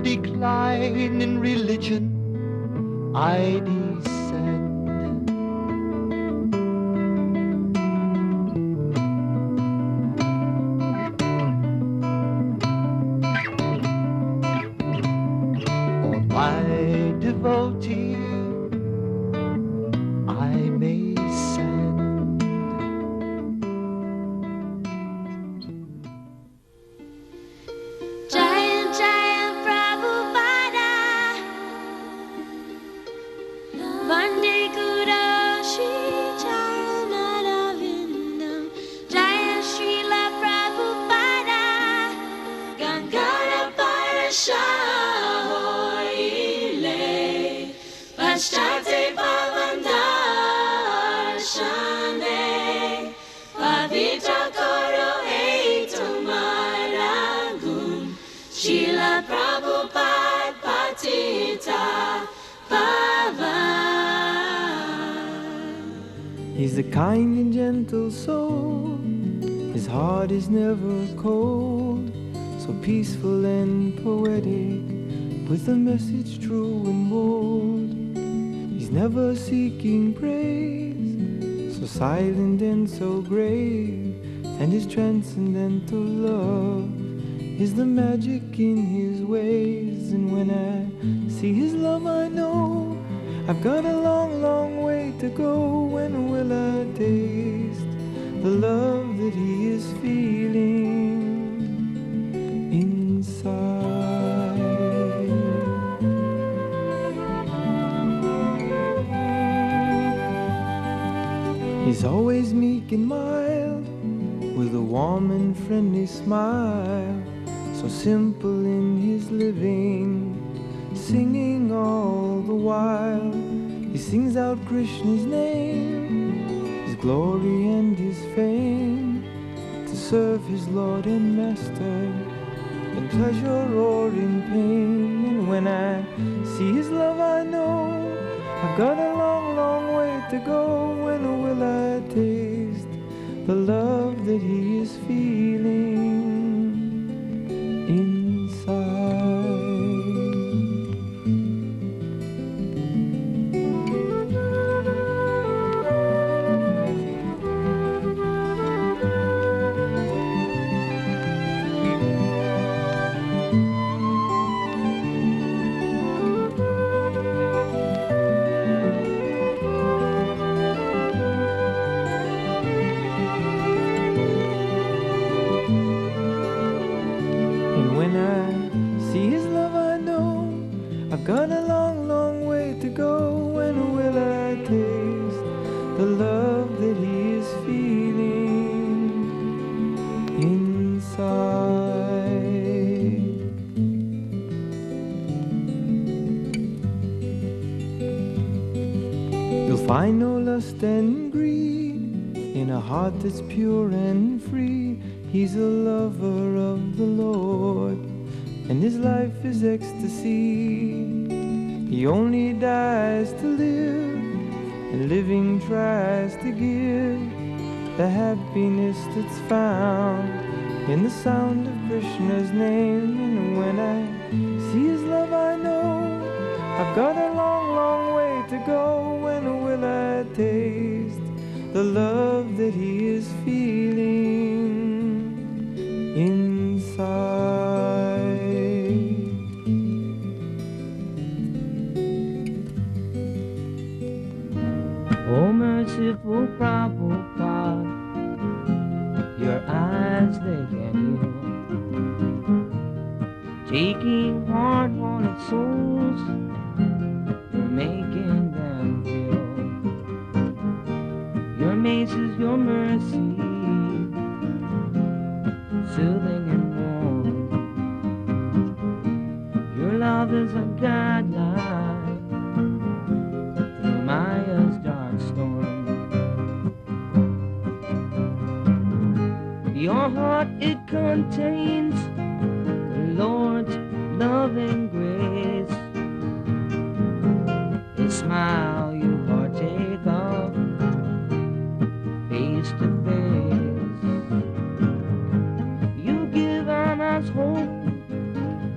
decline in religion I descend. Or my devotee I may send. Jaya Jaya Prabhupada, Vande Guru Shri Charanavindam. Jaya Srila Prabhupada, Gangara Parashahoile, Pashtate Pavandarshane, Pavitra Koro Etamaragum, Srila Prabhupada Patita Pavan. He's a kind and gentle soul. His heart is never cold. So peaceful and poetic, with a message true and bold. He's never seeking praise, so silent and so grave. And his transcendental love is the magic in his ways. And when I see his love, I know I've got a long, long way to go. When will I taste the love that he is feeling inside? He's always meek and mild, with a warm and friendly smile, so simple in his living, singing all the while. He sings out Krishna's name, his glory and his fame, to serve his Lord and Master, in pleasure or in pain. And when I see his love, I know I've got a long, long way to go. When will I taste the love that he is feeling inside? Got a long, long way to go. When will I taste the love that he is feeling inside? You'll find no lust and greed in a heart that's pure and free. He's a lover of the Lord, and his life is ecstasy. He only dies to live, and living tries to give the happiness that's found in the sound of Krishna's name. And when I see his love, I know I've got a long, long way to go. When will I taste the love that he is feeling inside? Oh, merciful Prabhupada, your eyes they can heal, taking hard-hearted souls, you're making them feel. Your mace is your mercy, soothing and warm. Your love is a guideline through Maya's dark storm. Your heart, it contains the Lord's loving grace. His smile you partake of face to face. You give on us hope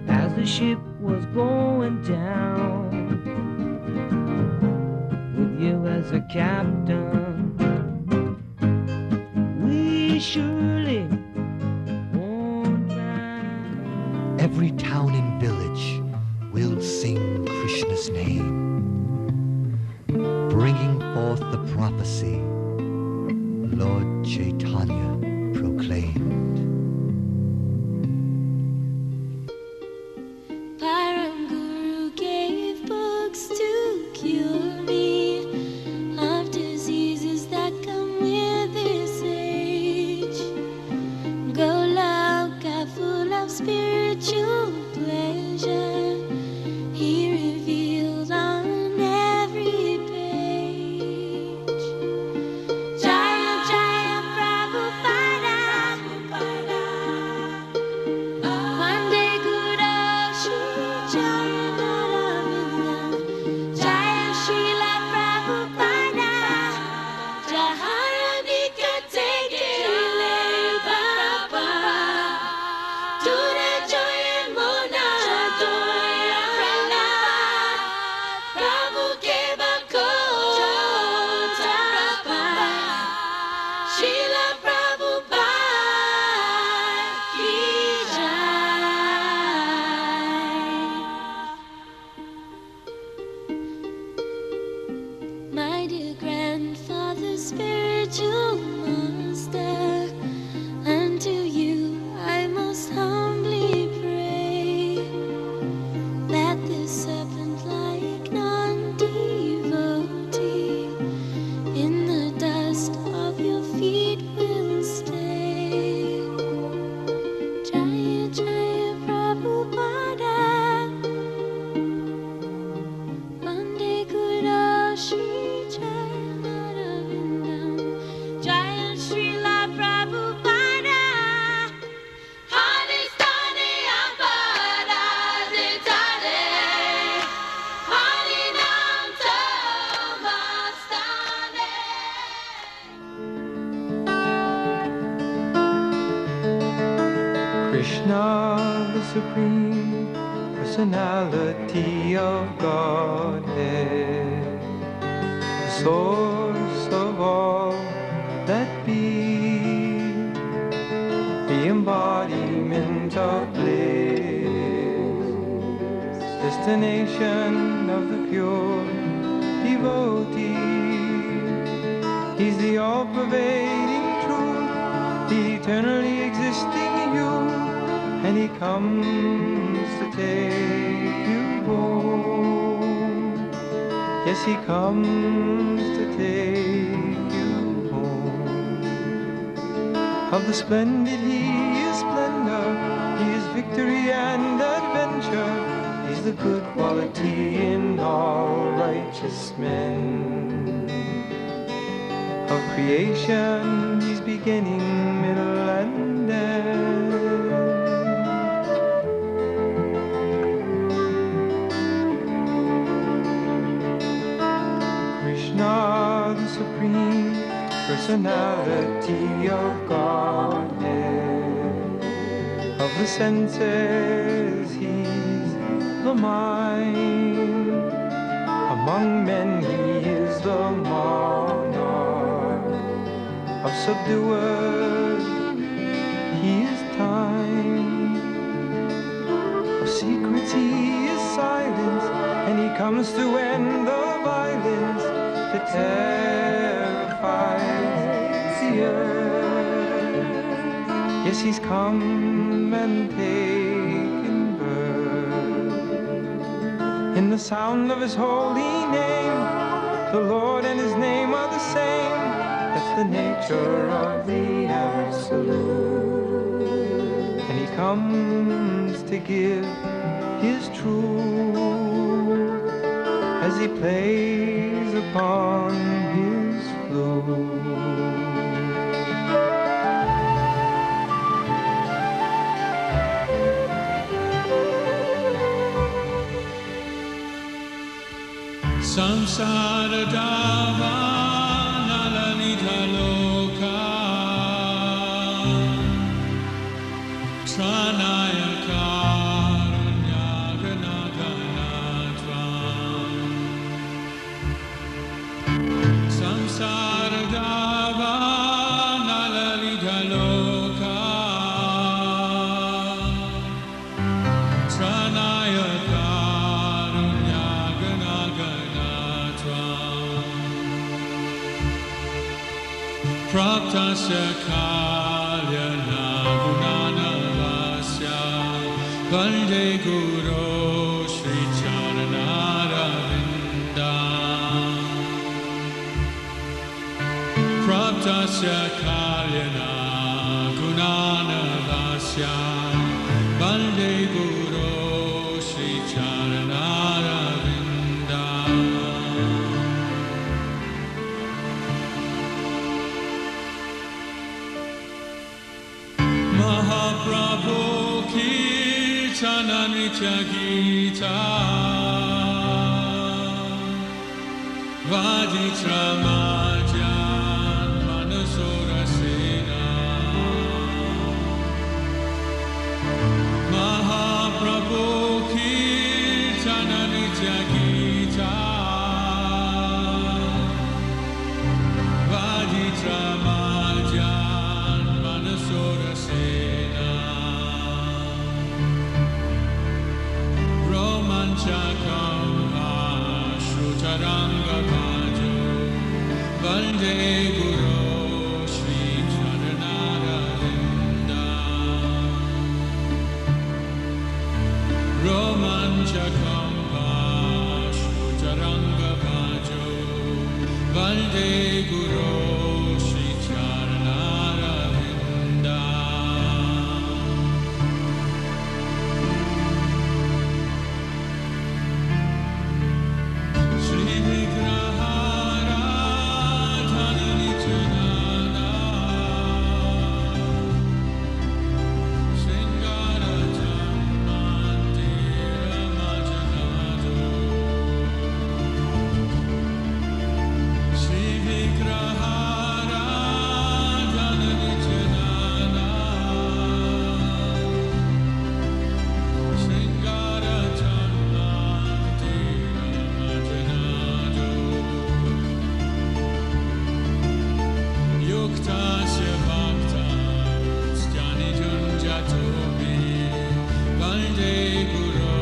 as the ship was prophecy Lord Chaitanya proclaimed. Param Guru gave books to cure me of diseases that come with this age. Golauka full of spiritual pleasure, he revealed on every page. Jaya Jaya Prabhupada, Vande Guru Shri Jayanavinda, Jaya Srila Prabhupada, Jaharadika Tegele Baba, Ture Joya Mona Joya Prala, Prabhu Keva Kota Srila Prabhupada ki jai. My dear grandfather, spiritual master, unto you I most humbly pray that this serpent-like non-devotee in the dust of your feet will stay. Jaya Jaya Prabhupada, Vande Guru Shri Jayanaravinda, Jaya Srila Prabhupada, Hadistane Abada Ditane, Harinam Tamastane. Krishna, the Supreme Personality of Godhead, the source of all that be, the embodiment of bliss, destination of the pure devotee. He's the all-pervading truth, the eternally existing you, and he comes to take you home. Yes, he comes to take you home. Of the splendid he is splendor, he is victory and adventure. He's the good quality in all righteous men. Of creation, he's beginning, middle, and end. Krishna, the Supreme Personality of Godhead. Of the senses, he's the mind. Among men, he is the monarch. Of subduers, he is time. Of secrets, he is silence, and he comes to end the violence that terrifies the earth. Yes, he's come and taken birth. In the sound of his holy name, the Lord and his name are the same. That's the nature of the Absolute. And he comes to give his truth as he plays upon his flute. Samsara Dava Nalalita Loka Tranaya Karunya Ganaganatvam Samsara Dava Nalalita Loka Tranaya Praptasya kalyana gunanavasya Vande Guru Shri Charanaravinda Praptasya kalyana gunanavasya Vande Guru Shri Charanaravinda Mahaprabhu Kirtana Nitya Gita Vaditra Majan Manasura Sena Mahaprabhu Kirtana Nitya Gita Vaditra Majan Manasura Sena Romanchakam Ashrutaranga Bhajo Vande Guru Shri Charanaravinda Romanchakam Ashrutaranga Bhajo Vande Guru Shri Charanaravinda Shri Vigrahara Dhananitanana Sringara Jammandira Majanado Shri Vigrahara Dhananitanana Sringara Jammandira Majanado Yuktasya Bhakta Stjani Junjatobi Vande Guru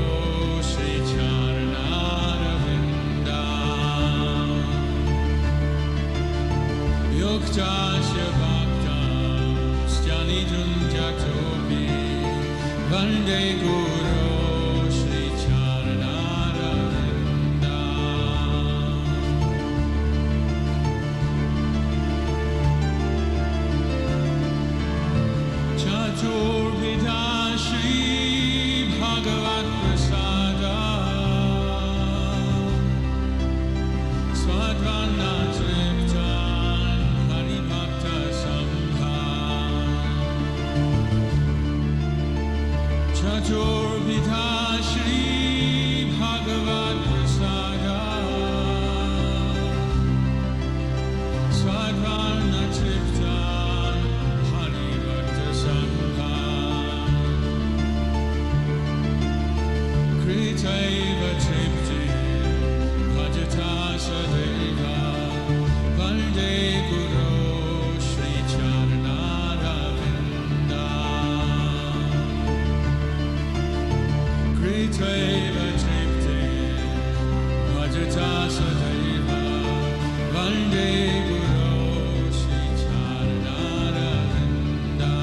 Shri Charanaravinda Yuktasya Bhakta Stjani Junjatobi Vande Guru Shri Charanaravinda Chaturvidha Shri bhagavad-prasada Swadvana Triptan Haribhakta Sangha Chaturvidha Shri bhagavad-prasada Swadvana Triptan Haribhakta Sangha Kritaiva Tripti Bhajata Sadeva Vande Guru Shri Charanaravinda Kritaiva Tripti Bhajata Sadeva Vande Guru Shri Charanaravinda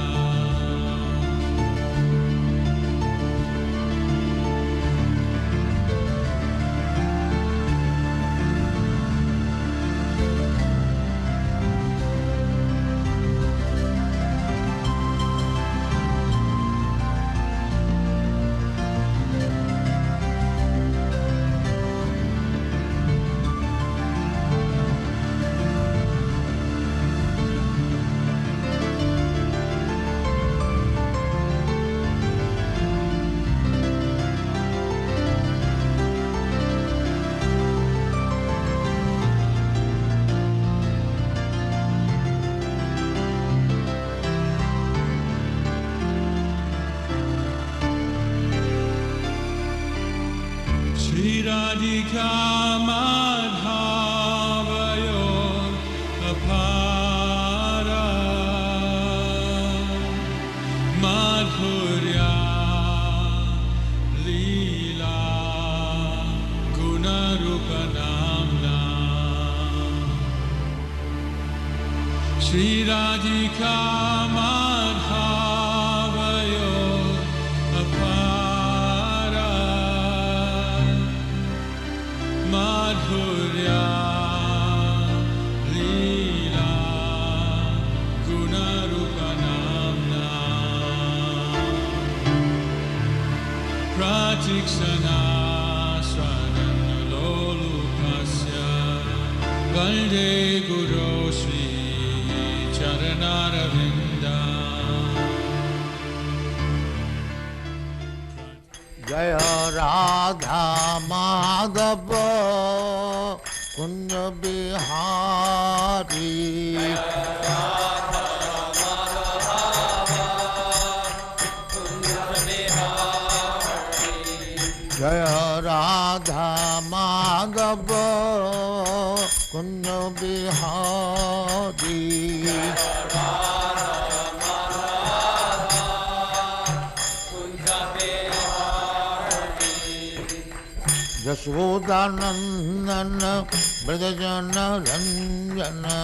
Shri Radhika Madhavayor Apara Madhurya Leela Gunarupanamna Shri Radhika Madhavayo Apara Madhurya Leela Gunarupanamna Pratikshana Swaranalolupasya Valde Guru Sri Charanaravinda Jaya Radha Madhava Kunja Bihari Jaya Radha Madhava Kunja Bihari Jashodanandana Brajajana Ranjana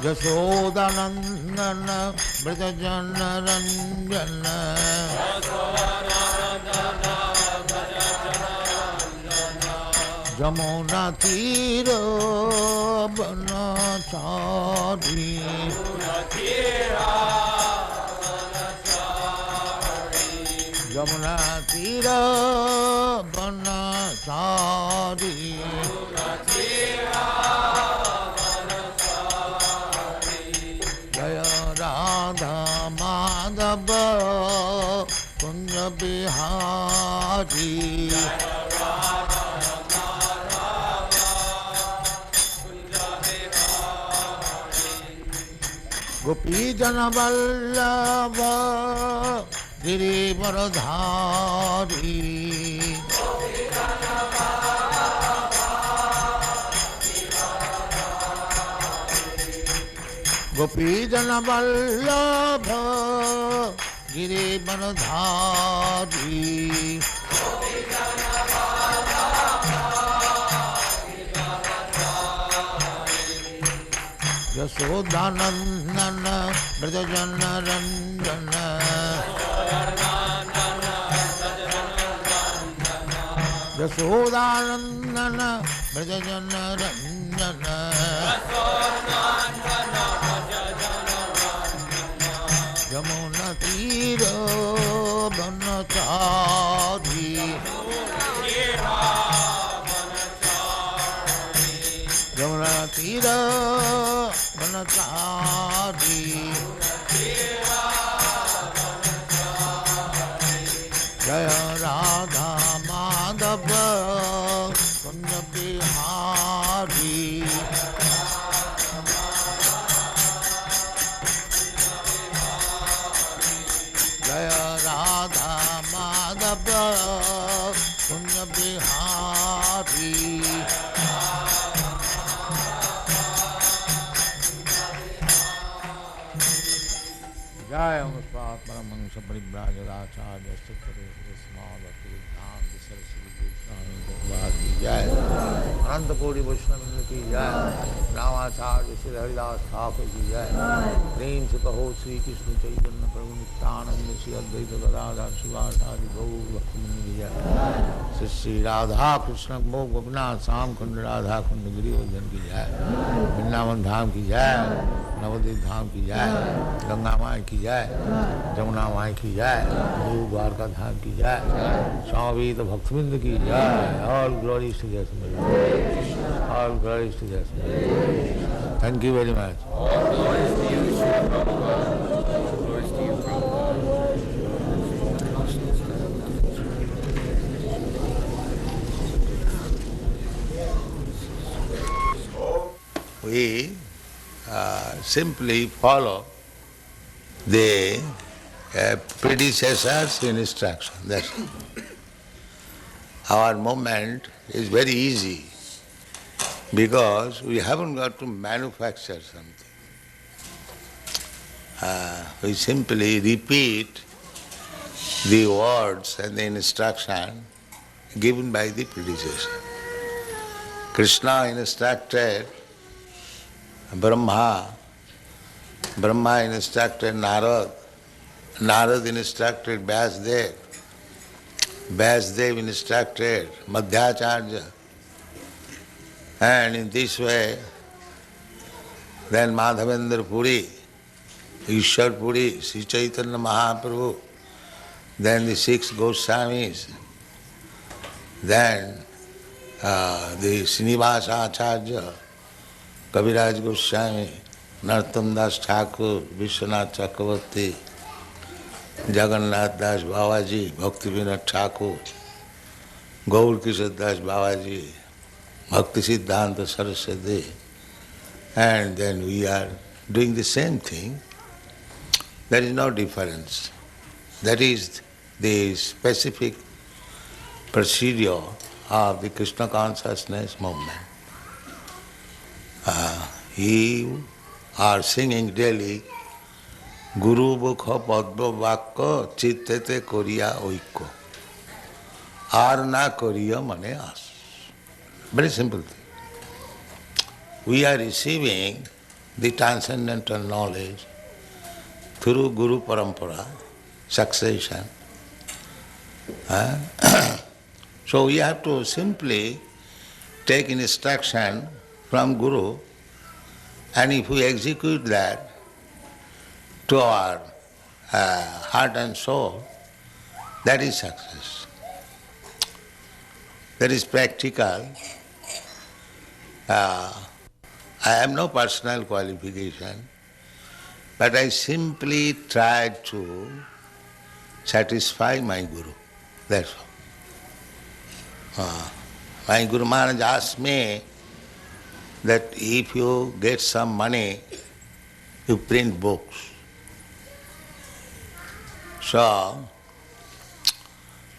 Jashodanandana Brajajana Ranjana Jamuna Tira Banachari Jamuna Tira Banachari Jaya Radha Madhava Kunja Bihari Gopi Jana Vallabha Girivaradhari Gopi Jana Vallabha Girivaradhari Yashodanandana Brajajana Ranjana Yashodanandana Brajajana Ranjana Yamuna Tira Banachari Yamuna Tira Banachari Jaya Radha Madhava Kunja Bihari Jaya Radha Madhava Kunja Bihari Jaya Muspat Paramahansa Paribrajadacharya Sikkare Srismāvati Dhānti Saraswati Goswami Prabhupada ki Jai Ananta Kodi Vaishnava ki Jai Ramacharya Sri Haridas Thakur ki Jai Prem se kaho Sri Krishna Chaitanya Prabhu Nityananda Sri Advaita Gadadhar Sivasadi Gaur Bhaktivinoda ki Jai Sri Radha Krishna Mo Gopinath Sam Khund Radha Khund Girivardhan ki Jai Vrindavan Dham ki Jai Navdeep धाम की जय, गंगा माई की जय, जमुना माई की जय, द्वारका धाम की जय, स्वामी तो भक्तबिंद की जय, ऑल ग्लोरीज टू जय, ऑल ग्लोरीज टू जय। Thank you very much. We simply follow the predecessor's instruction. That's it. Our movement is very easy because we haven't got to manufacture something. We simply repeat the words and the instruction given by the predecessor. Krishna instructed Brahma, Brahma instructed Narad, Narad instructed Vyasdev, Vyasdev instructed Madhyacharya, and in this way, then Madhavendra Puri, Ishwar Puri, Sri Chaitanya Mahaprabhu, then the 6 Goswamis, then the Srinivasa Acharya, Kaviraj Goswami, Narottam Das Thakur, Vishwanath Chakravarti, Jagannath Das Babaji, Bhaktivinoda Thakur, Gaur Kishore Das Babaji, Bhakti Siddhanta Saraswati, and then we are doing the same thing. There is no difference. That is the specific procedure of the Krishna consciousness movement. You are singing daily Guru Bukha Padma Vakka Chittete Koriya Oikko. Ar na Koriya Mane As. Very simple thing. We are receiving the transcendental knowledge through Guru Parampara, succession. So we have to simply take instruction from Guru, and if we execute that to our heart and soul, that is success. That is practical. I have no personal qualification, but I simply try to satisfy my Guru. That's all. My Guru Maharaj asked me that if you get some money, you print books. So,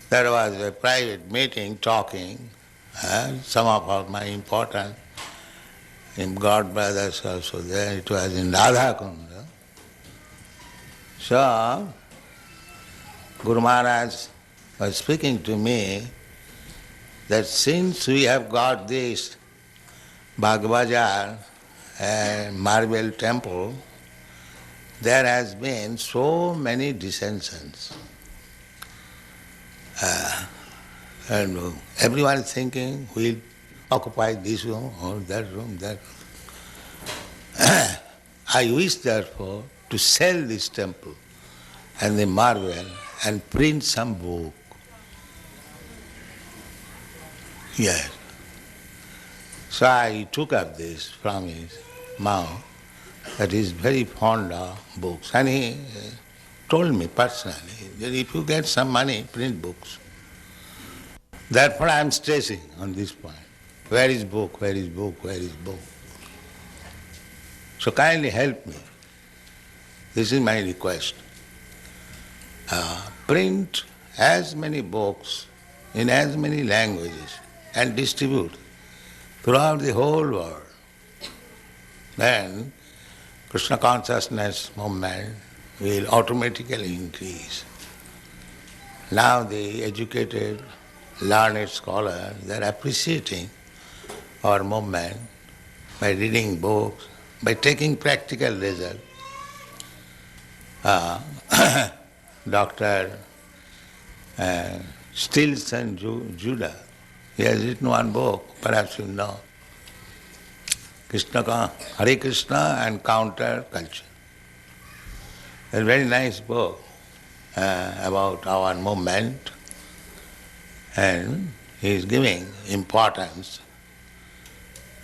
there was a private meeting talking, some of my important God brothers also there, it was in Radha Kunda. So, Guru Maharaj was speaking to me that since we have got this Bhagavad-gita marble temple, there has been so many dissensions. And everyone is thinking, we'll occupy this room or that room, that room. I wish therefore to sell this temple and the marble and print some book. Yes. So I took up this from his mouth, that he is very fond of books. And he told me personally that if you get some money, print books. Therefore I am stressing on this point. Where is book? Where is book? Where is book? So kindly help me. This is my request. Print as many books in as many languages and distribute throughout the whole world. Then Krishna consciousness movement will automatically increase. Now the educated, learned scholars, they are appreciating our movement by reading books, by taking practical result. Dr. Stilson Judah, he has written one book, perhaps you know, Hare Krishna and Counter Culture. A very nice book about our movement, and he is giving importance.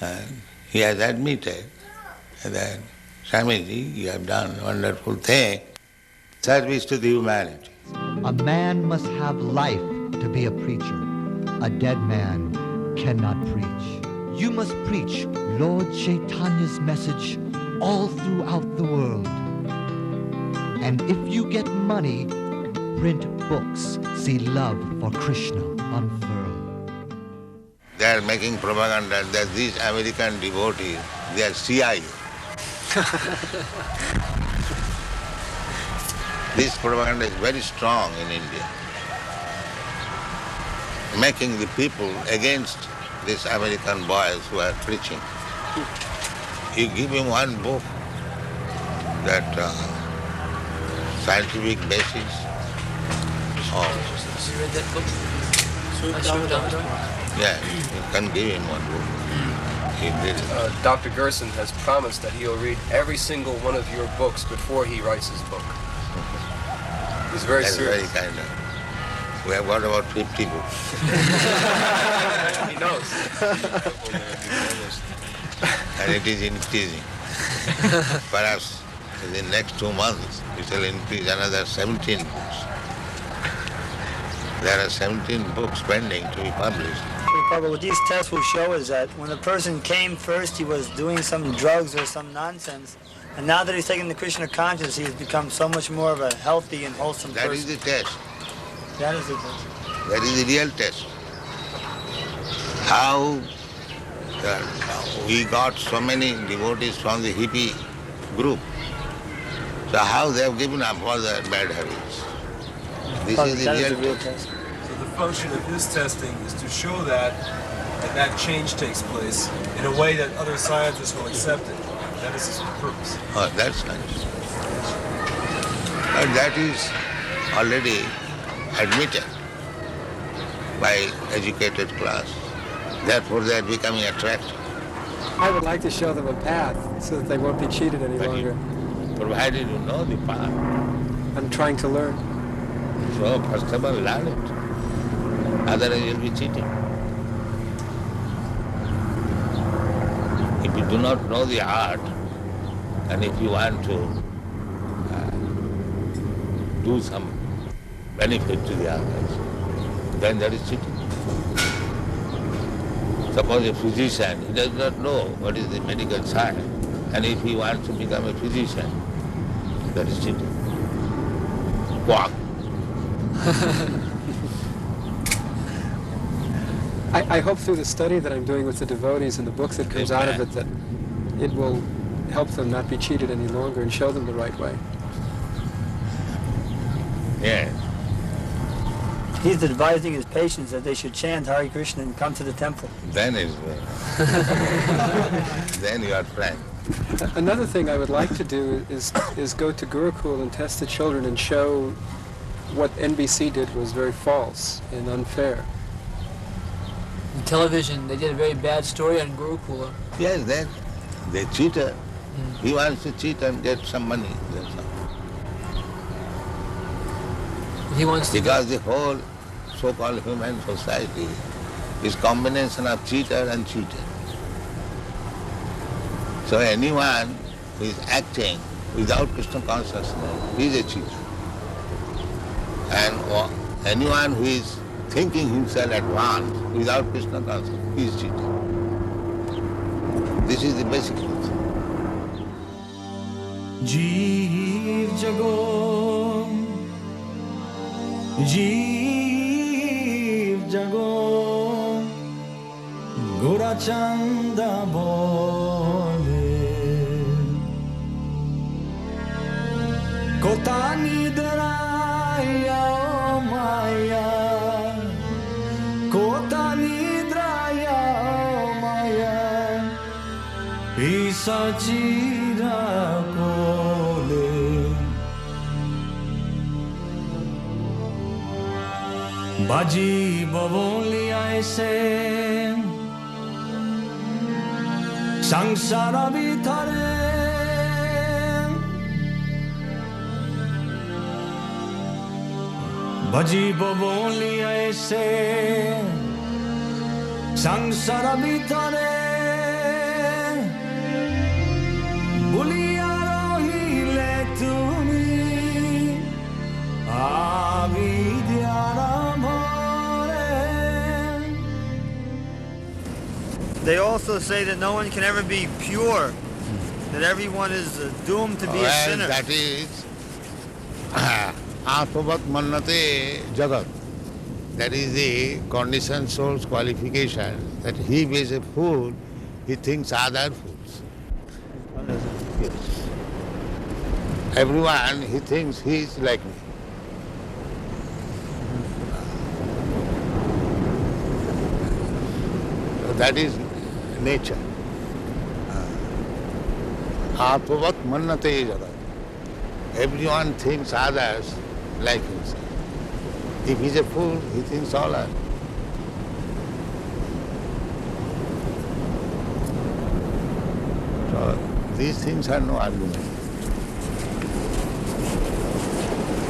And he has admitted that, Swamiji, you have done a wonderful thing, service to the humanity. A man must have life to be a preacher. A dead man cannot preach. You must preach Lord Chaitanya's message all throughout the world. And if you get money, print books, see love for Krishna unfurled. They are making propaganda that these American devotees, they are CIA. This propaganda is very strong in India, making the people against these American boys who are preaching. You give him one book that scientific basis of... You read that book? Yeah, you can give him one book. He did it. Dr. Gerson has promised that he'll read every single one of your books before he writes his book. He's very That's serious. very kind of. We have got about 50 books. He knows. And it is increasing. Perhaps in the next 2 months it will increase another 17 books. There are 17 books pending to be published. Prabhupada, what these tests will show is that when a person came first, he was doing some drugs or some nonsense, and now that he's taken the Krishna consciousness, he has become so much more of a healthy and wholesome That person. is the test. That is the test. That is the real test. How we got so many devotees from the hippie group. So how they have given up all their bad habits. This is the That is real the real test. test. So the function of his testing is to show that that change takes place in a way that other scientists will accept it. That is his purpose. Oh, that's nice. But that is already admitted by educated class. Therefore they are becoming attractive. I would like to show them a path so that they won't be cheated any But longer. provided you know the path. I'm trying to learn. So first of all learn it. Otherwise you'll be cheating. If you do not know the art, and if you want to do some benefit to the others, then that is cheating. Suppose a physician, he does not know what is the medical science, and if he wants to become a physician, that is cheating. Quack. I hope through the study that I'm doing with the devotees and the books that comes out of it that it will help them not be cheated any longer and show them the right way. Yes. He's advising his patients that they should chant Hare Krishna and come to the temple. Then is well. Then you are frank. Another thing I would like to do is go to Gurukul and test the children and show what NBC did was very false and unfair. In television, they did a very bad story on Gurukula. Yes, then they cheated. He wants to cheat and get some money. That's all. He wants to Because the whole so-called human society is combination of cheater and cheated. So anyone who is acting without Krishna consciousness is a cheater. And anyone who is thinking himself advanced without Krishna consciousness is cheater. This is the basic truth. Jeev jago, Jeev jago, Gora Chanda bole, Kotani draya maya, Kotani draya maya, Isa chira kole. Baji bavoli aise sangsara bithare Baji bavoli aise sangsara bithare Buliya rohile tumi avidyara. They also say that no one can ever be pure, that everyone is doomed to be a sinner. That is Atmavat Mannate Jagat. That is the conditioned soul's qualification, that he is a fool, he thinks other fools. Yes. Everyone, he thinks he is like me. that is nature. Atvavat mannate jara. Everyone thinks others like himself. If he's a fool, he thinks all are. So these things are no argument.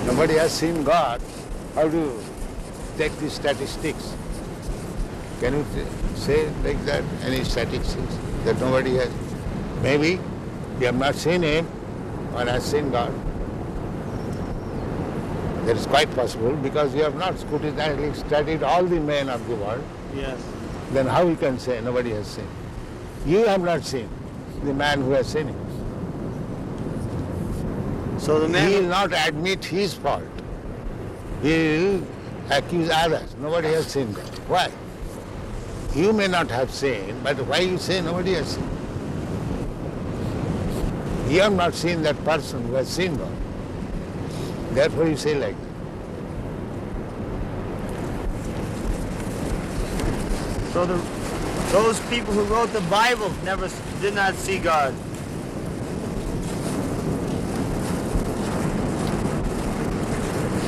Nobody has seen God. How do you take the statistics? Can you say like that, any statistics that nobody has? Maybe you have not seen him or has seen God. That is quite possible because you have not scrutinizingly studied all the men of the world. Yes. Then how you can say nobody has seen? You have not seen the man who has seen him. So the man He will not admit his fault. He will accuse others. Nobody has seen God. Why? You may not have seen, but why you say nobody has seen? You have not seen that person who has seen God. Therefore you say like that. So those people who wrote the Bible did not see God.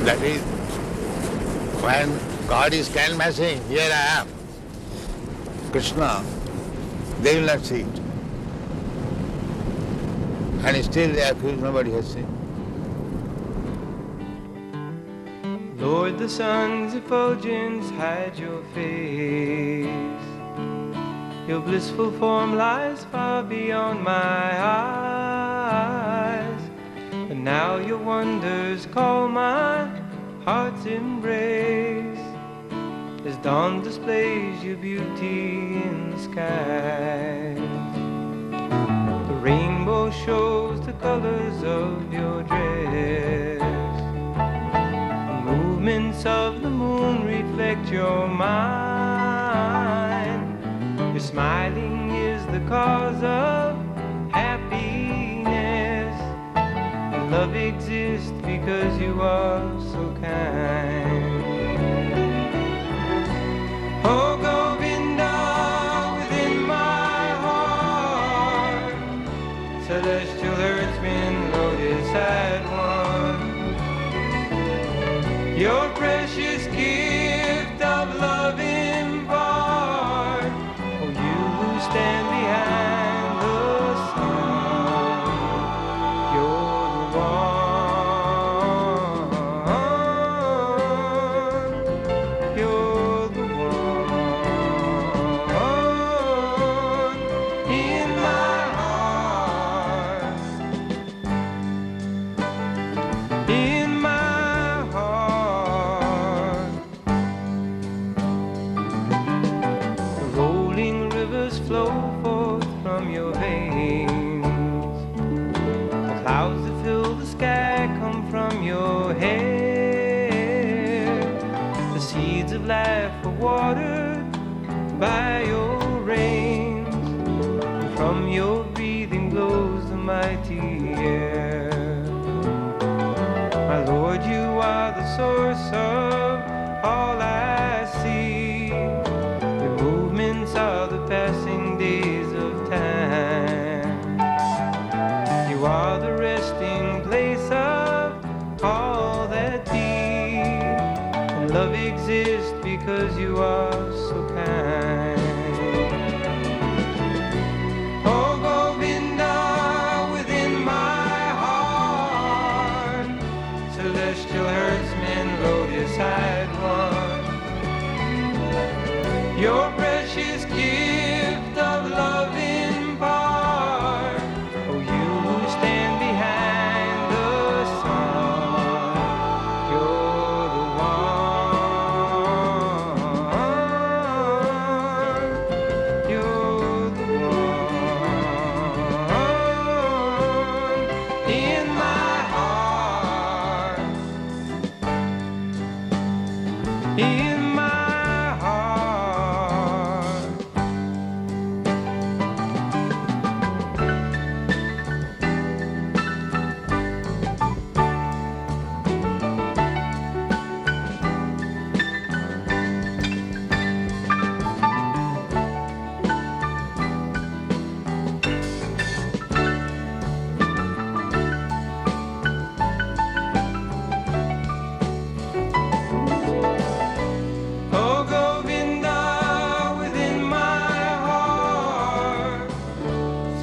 That is, when God is canvassing, here I am, Krishna, they will not see it. And still they accuse nobody has seen. Lord, the sun's effulgence hide your face. Your blissful form lies far beyond my eyes. But now your wonders call my heart's embrace. As dawn displays your beauty in the sky. The rainbow shows the colors of your dress. Movements of the moon reflect your mind. Your smiling is the cause of happiness. And love exists because you are so kind. Oh Govinda, within my heart, celestial herdsman, lotus had one. Your precious gift of love impart. Oh, you who stand behind the sun, you're the one. You're the one in my heart. In my flow forth from your veins. The clouds that fill the sky come from your hair. The seeds of life are watered by your rains. And from your breathing blows the mighty air. My Lord, you are the source of all I see. Your movements are the passing days of time. You are the resting place of all that be. And love exists because you are so kind. Oh Govinda, within my heart, celestial herdsman, lotus eyed one. Your precious gift of love impart. Oh, you who stand behind the sun, you're the one.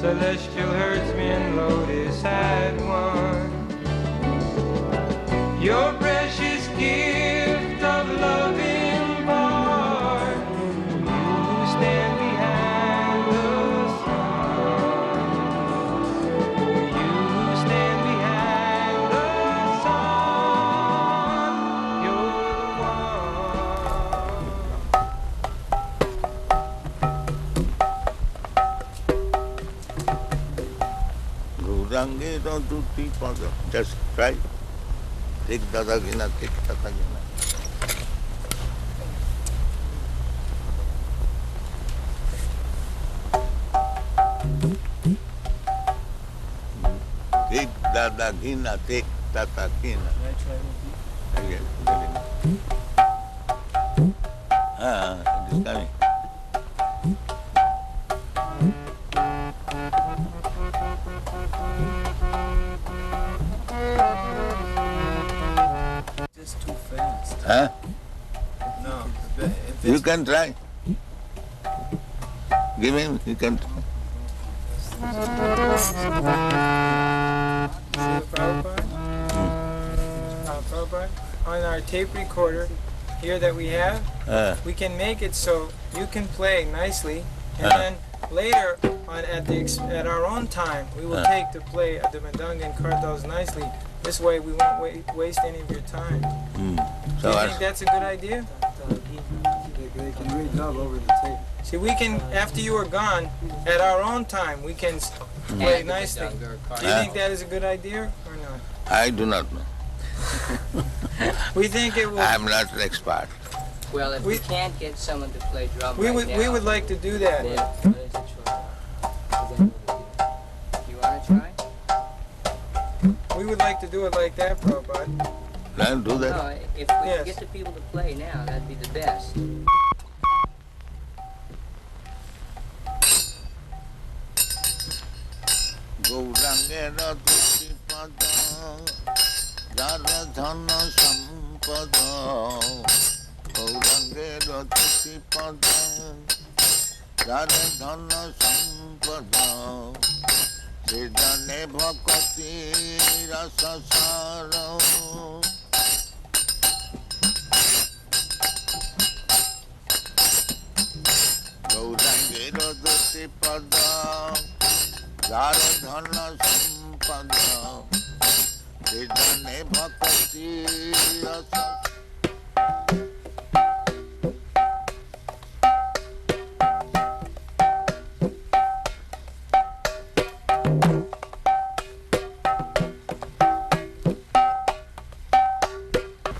celestial herdsman, lotus had one. Your precious gift of love impart. You stand behind the sun. You stand behind the sun. You're the one. Gaurange Radhuti Pada. Just try. Take Dadagina, take Tatagina. Take Dadagina, take Tatagina. Again, it is coming. Just too fast. Huh? No. You can try. Give him, you can try. Srila Prabhupada? Prabhupada, on our tape recorder here that we have, we can make it so you can play nicely, and then later on at our own time, we will take to play the Madanga and Kartals nicely. This way we won't waste any of your time. So Do you think that's a good idea? They can redub over the tape. See, we can, after you are gone, at our own time, we can play nicely. Do you think that is a good idea or not? I do not know. We think it will. I am not an expert. Well, if we can't get someone to play drum We would like to do that. You want to try? We would like to do it like that, Prabhupada. Can do that? No, if we can get the people to play now, that'd be the best. Gaurange Radhuti Pada, Jara Dhana Sampada. Gaurange Radhuti Pada, Jara Dhana Sampada. Sridhane Bhakti Rasa Sara. Gaurange Radhuti Pada, Jara Dhana Sampada. Sridhane Bhakti Rasa.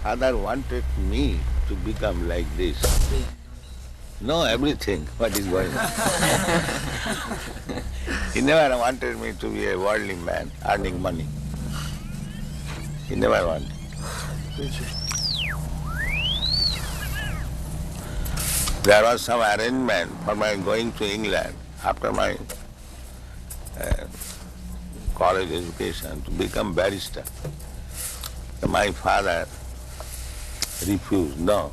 Father wanted me to become like this. Know everything, what is going on. He never wanted me to be a worldly man, earning money. He never wanted. There was some arrangement for my going to England after my college education to become barrister. My father refused. No,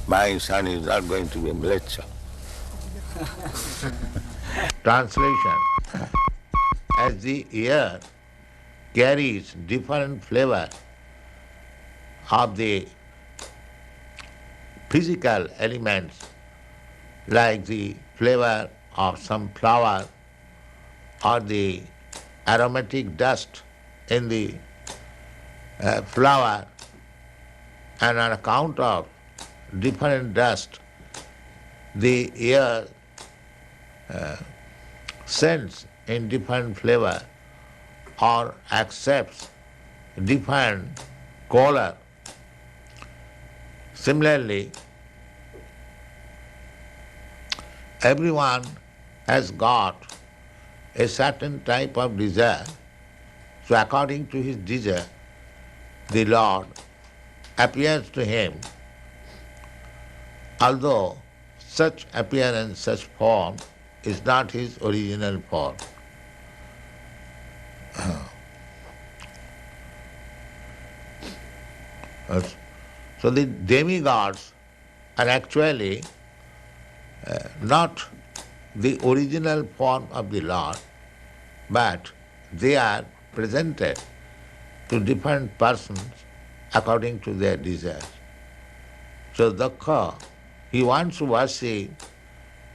my son is not going to be a mleccha. Translation. As the air carries different flavor of the physical elements, like the flavor of some flower or the aromatic dust in the flower, and on account of different dust, the air scents in different flavor or accepts different color. Similarly, everyone has got a certain type of desire. So according to his desire, the Lord appears to him, although such appearance, such form is not his original form. So the demigods are actually not the original form of the Lord, but they are presented to different persons according to their desires. So Dakha, he wants to worship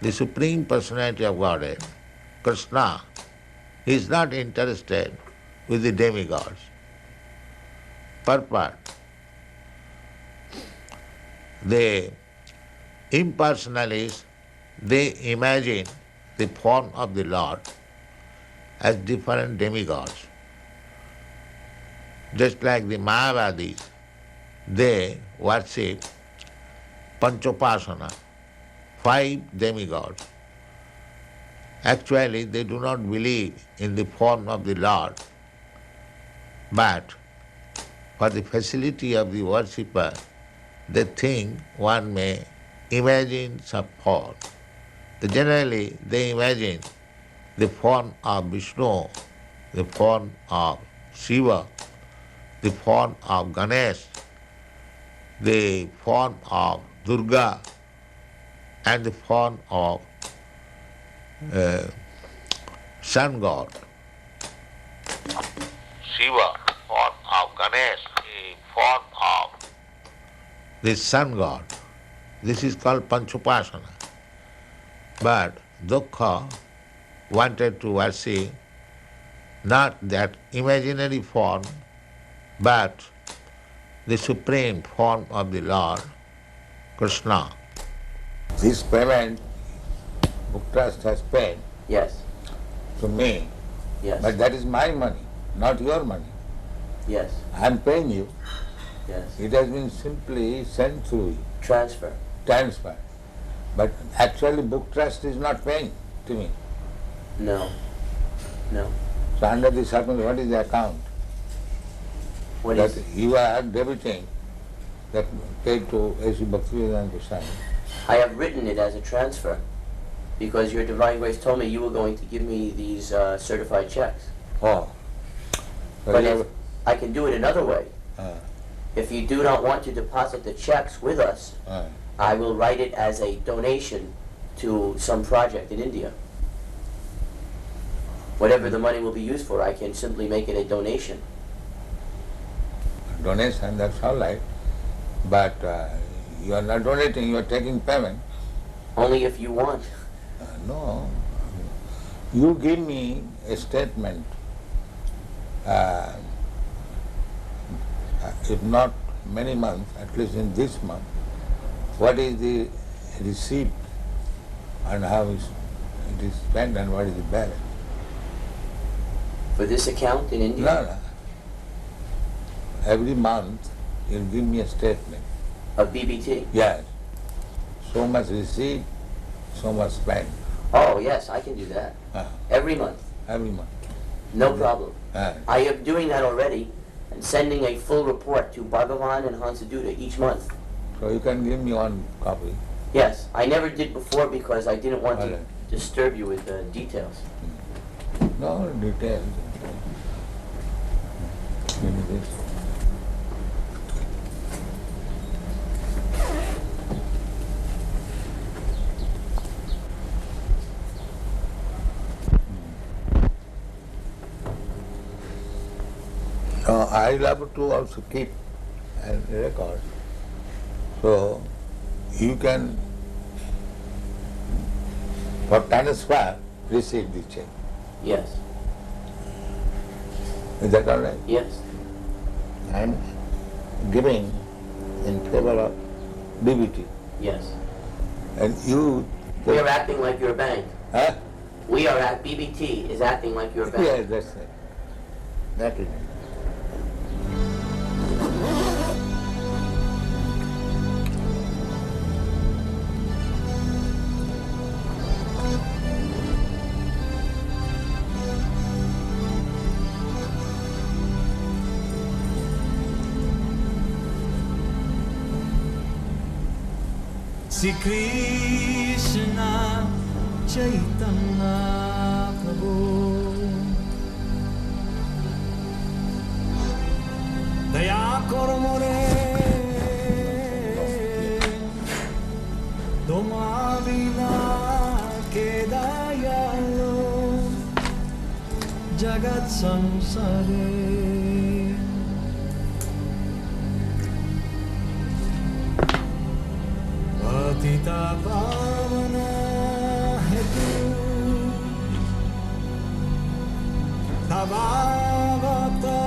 the Supreme Personality of Godhead, Krishna. He is not interested with the demigods. Purport. The impersonalists, they imagine the form of the Lord as different demigods. Just like the Mayavadis, they worship Panchopasana, 5 demigods. Actually, they do not believe in the form of the Lord, but for the facility of the worshipper, they think one may imagine some form. Generally, they imagine the form of Vishnu, the form of Shiva, the form of Ganesh, the form of Durga, and the form of sun god. Shiva, form of Ganesh, the form of the sun god. This is called Panchopasana. But Dukkha wanted to worship not that imaginary form, but the supreme form of the Lord, Krishna. This payment Book Trust has paid to me, but that is my money, not your money. I am paying you. It has been simply sent through you. Transfer. But actually Book Trust is not paying to me. No. So under the circumstances, what is the account? You are debiting that paid to A.C. Bhaktivedanta Swami. I have written it as a transfer because your Divine Grace told me you were going to give me these certified checks. Oh. But I can do it another way. If you do not want to deposit the checks with us, I will write it as a donation to some project in India. Whatever the money will be used for, I can simply make it a donation. Donation, that's all right. But you are not donating, you are taking payment. Only if you want. No. You give me a statement, if not many months, at least in this month, what is the receipt and how it is spent and what is the balance. For this account in India? No. Every month you give me a statement. Of BBT? Yes. So much receipt, so much spent. Oh, yes, I can do that. Every month? Every month. No problem. I am doing that already and sending a full report to Bhagavan and Hansaduta each month. So you can give me one copy. Yes, I never did before because I didn't want to disturb you with the details. No details. Give me this. I love to also keep and record. So you can, for transfer, receive the check. Yes. Is that all right? Yes. I am giving in favor of DVT. Yes. And you... We are acting like your bank. Huh? We are at BBT is acting like your bank. Yes, that's it. That is it. Sri Krishna Chaitanya Prabhu Daya kor more Toma vina ke jagat samsare patita pavana hetu tabavata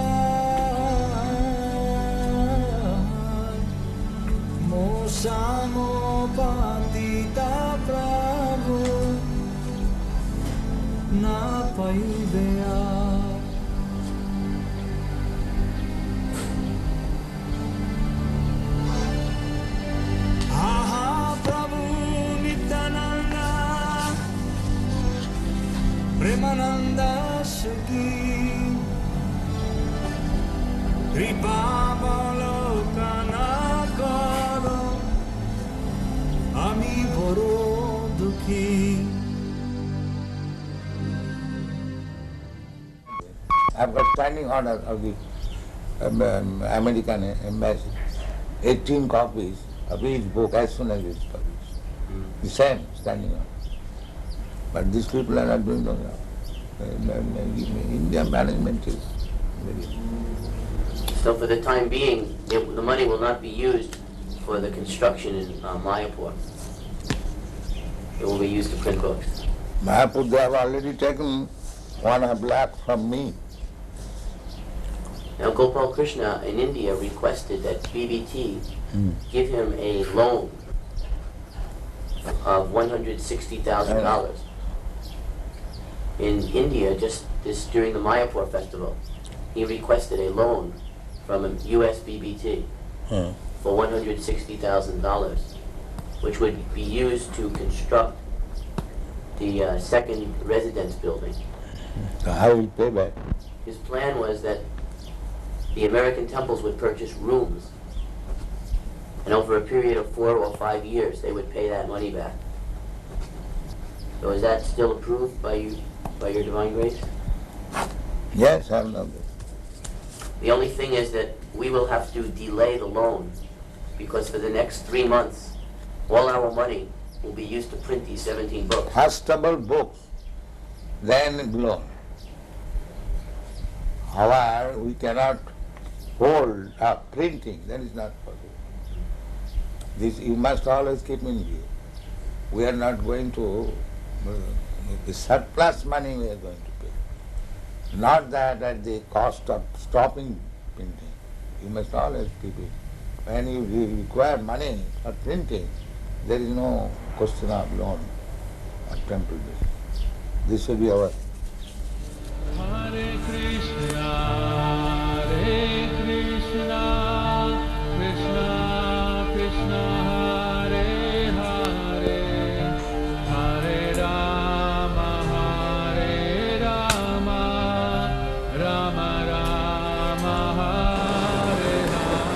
mosamo patita prabhu na paiveya aha prabhu nityananda premananda sukhi kripa balokana karo ami boro dukhi. I've got standing order of the American embassy, 18 copies of each book as soon as it's published. The same standing order. But these people are not doing no job. India management is very... So for the time being, the money will not be used for the construction in Mayapur. It will be used to print books. Mayapur, they have already taken 1.5 lakh from me. Now Gopal Krishna in India requested that BBT give him a loan of $160,000. In India, just this during the Mayapur festival, he requested a loan from a US BBT for $160,000, which would be used to construct the second residence building. So how will you pay back? His plan was that the American temples would purchase rooms, and over a period of 4 or 5 years, they would pay that money back. So is that still approved by you, by your divine grace? Yes, I know that. The only thing is that we will have to delay the loan, because for the next 3 months, all our money will be used to print these 17 books. Costable books, then loan. However, we cannot hold up printing, that is not possible. This you must always keep in view. We are not going to, the surplus money we are going to pay. Not that at the cost of stopping printing. You must always keep it. When you require money for printing, there is no question of loan or temple business. This will be our... Hare Krishna, Hare Krishna, Krishna Krishna, Hare Hare, Hare Rama, Hare Rama, Rama Rama, Hare Hare.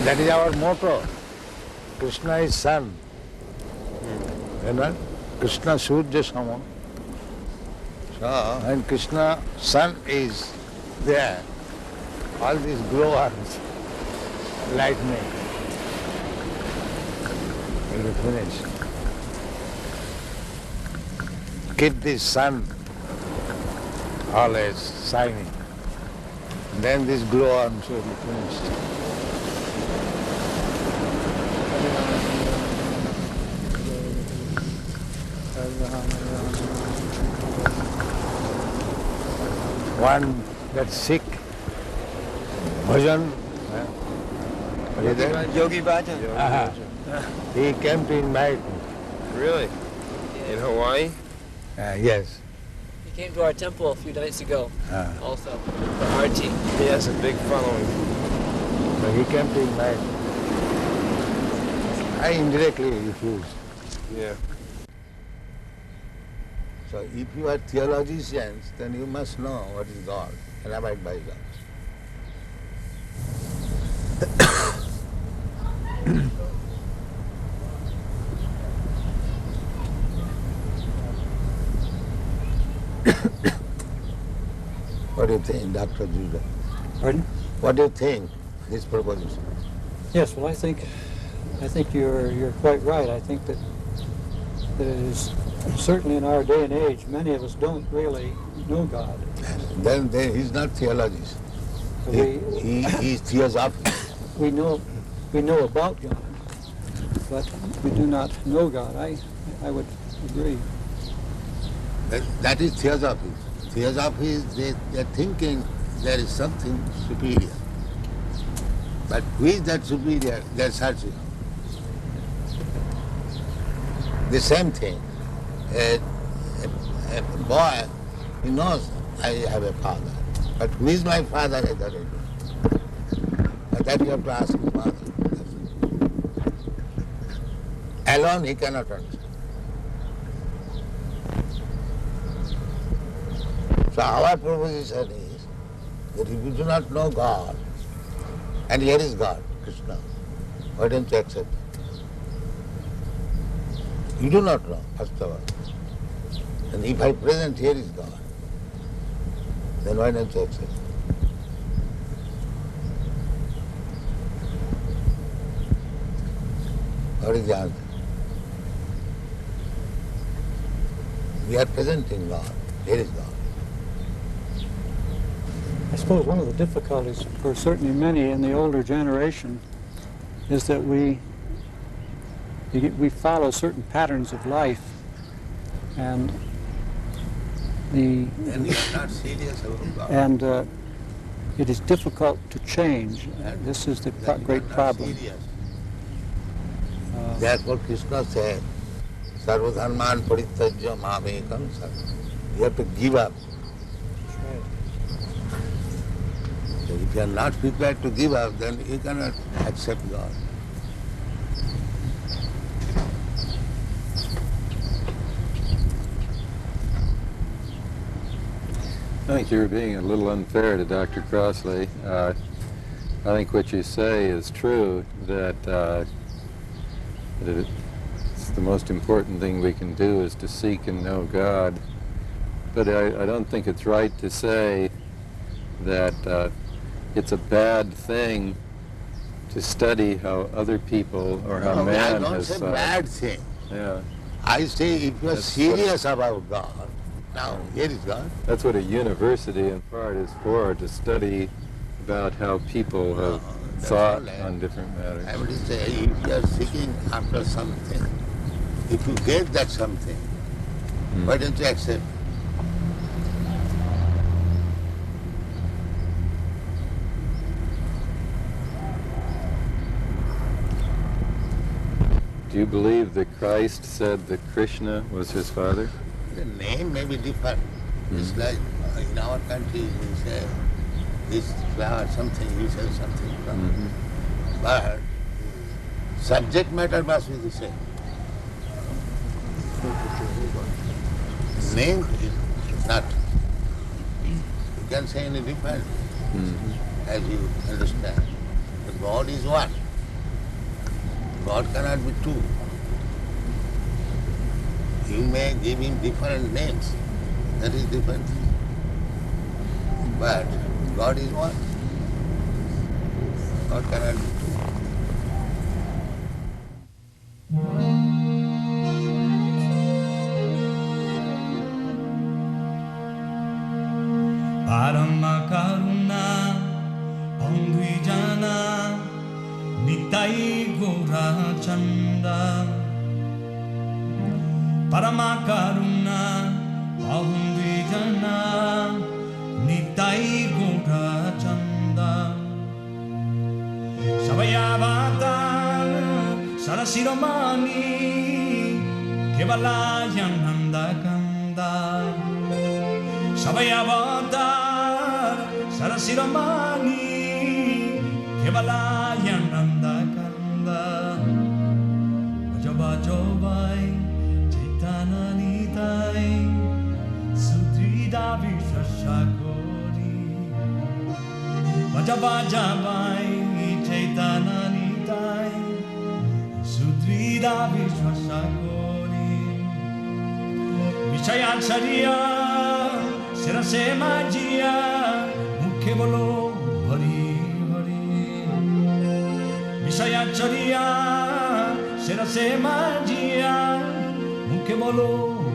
That is our motto. Krishna is sun. You know? Krishna Surya Sama. So, and Krishna sun is there. All these glowworms, lightning, will be finished. Keep this sun always shining. Then these glowworms will be finished. One that's sick, bhajan, Yogi Bhajan. he came to invite me. Really? In Hawaii? Yes. He came to our temple a few nights ago, also, for Arti. He has a big following. So he came to invite me. I indirectly refused. Yeah. So if you are theologians, then you must know what is God and abide by God. What do you think, Dr. Judah? Pardon? What do you think, this proposition? Yes, well, I think you're quite right. I think that that it is, certainly in our day and age, many of us don't really know God. Then he's not theologist. He's theosophist. We know about God, but we do not know God. I would agree. That is theosophy. Theosophy is they're thinking there is something superior. But who is that superior? They're searching. The same thing. A boy, he knows I have a father. But who is my father? I don't know. But that you have to ask his father. Alone he cannot understand. So our proposition is that if you do not know God, and here is God, Krishna, why don't you accept it? You do not know, first of all. And if I present here is God, then why don't you accept it? What is the answer? We are presenting God, here is God. I suppose one of the difficulties for certainly many in the older generation is that we follow certain patterns of life, and And we are not serious about God. and it is difficult to change. This is the great problem. Therefore Krishna said, Sarvadharman parityajya mamekam sarvam. You have to give up. So if you are not prepared to give up, then you cannot accept God. I think you're being a little unfair to Dr. Crossley. I think what you say is true, that it's the most important thing we can do is to seek and know God. But I don't think it's right to say that it's a bad thing to study how other people or how man has... I don't say bad thing. Yeah. I say if you are serious about God, now here is God. That's what a university in part is for, to study about how people have thought on different matters. I would say if you are seeking after something, if you get that something, why don't you accept? Do you believe that Christ said that Krishna was his father? The name may be different. It's like in our country we say this flower something, he says something from. But subject matter must be the same. Name is not. You can say any different as you understand. But God is one. God cannot be two. You may give him different names. That is different. But God is one. God cannot be two. Parama karuna Pandwijana Nitai Gora Chanda Parama karuna Pandwijana Nitai Gora Chanda Savayavata Sarasiromani Kevalayananda Kanda Savayavata Sarasiramani Kevalayananda Kanda Vajabajobai Chaitananitai Sudrida Vishashakori Vajabajabai Chaitananitai Sudrida Vishashakori Vishayachariya Sirase Majia Mukhe bolo Hari Hari Visayachariya Sirase Majia Mukhe bolo